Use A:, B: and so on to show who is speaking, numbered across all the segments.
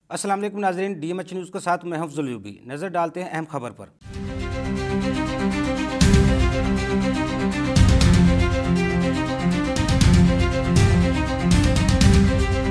A: السلام علیکم ناظرین، ڈی ایم ایچ نیوز کے ساتھ میں حفظ العیوبی۔ نظر ڈالتے ہیں اہم خبر پر۔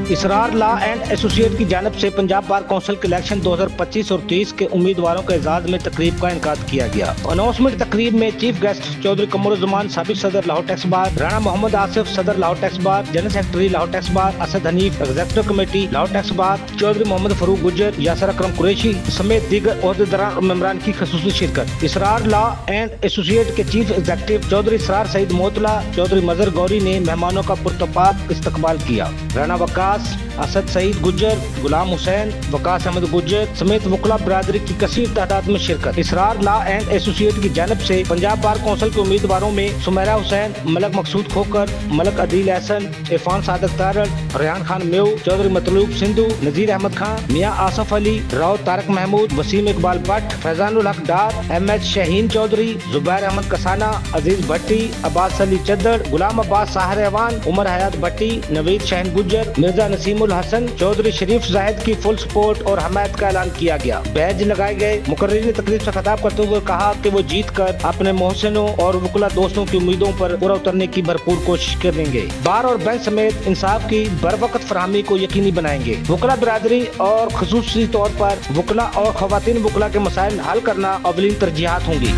B: اسرار لا اینڈ ایسوسیٹ کی جانب سے پنجاب بار کونسل کے الیکشن 2025 اور 30 کے امیدواروں کے اعزاز میں تقریب کا انعقاد کیا گیا۔ اناؤنسمنٹ تقریب میں چیف گیسٹ چودھری قمر الزمان سابق صدر لاہور ٹیکس بار، رانا محمد آصف صدر Lahore tax bar, general secretary Lahore tax bar Asad Hanif, executive committee Lahore tax bar Chaudhry Muhammad Farooq Gujjar, Yasir Akram Qureshi سمیت دیگر عہدیداران اور ممبران کی خصوصی شرکت۔ اسرار لا اینڈ ایسوسیٹ کے چیف ایگزیکٹو چودھری اسرار سعید موطلا، چودھری مظہر گوری نے مہمانوں کا پرتپاک استقبال کیا۔ رانا وقاص، اسد سعید گجر، غلام حسین، وقاص احمد گجر سمیت وکلا برادری کی کثیر تعداد میں شرکت۔ اسرار لا اینڈ ایسوسیٹ کی جانب سے پنجاب بار کونسل کے امیدواروں میں سمیرہ حسین، ملک مقصود کھوکر، ملک عدیل احسن، عرفان صادق تارڑ، ریحان خان میو، چودھری مطلوب سندھو، نذیر احمد خان، میاں آصف علی، Rao Tariq Mahmood, Wasim Iqbal but, Faizan ul Haq Dar, M H شاہین چودھری، زبیر احمد کسانہ، عزیز بھٹی، عباس علی چدڑ، غلام عباس ساحر ایوان، عمر حیات بھٹی، نوید شاہین گجر، مرزا نسیم الحسن، چودھری شریف زاہد کی فل سپورٹ اور حمایت کا اعلان کیا گیا۔ بیج لگائے گئے۔ مقررین نے تقریب سے خطاب کرتے ہوئے کہا کہ وہ جیت کر اپنے محسنوں اور وکلا دوستوں کی امیدوں پر پورا اترنے کی بھرپور کوشش کریں گے۔ بار اور بینچ سمیت انصاف کی بروقت فراہمی کو یقینی بنائیں گے۔ وکلا برادری اور خصوصی طور پر وکلا اور خواتین وکلا کے مسائل حل کرنا اولین ترجیحات ہوں گی۔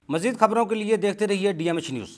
A: مزید خبروں کے لیے دیکھتے رہیے ڈی ایم ایچ نیوز۔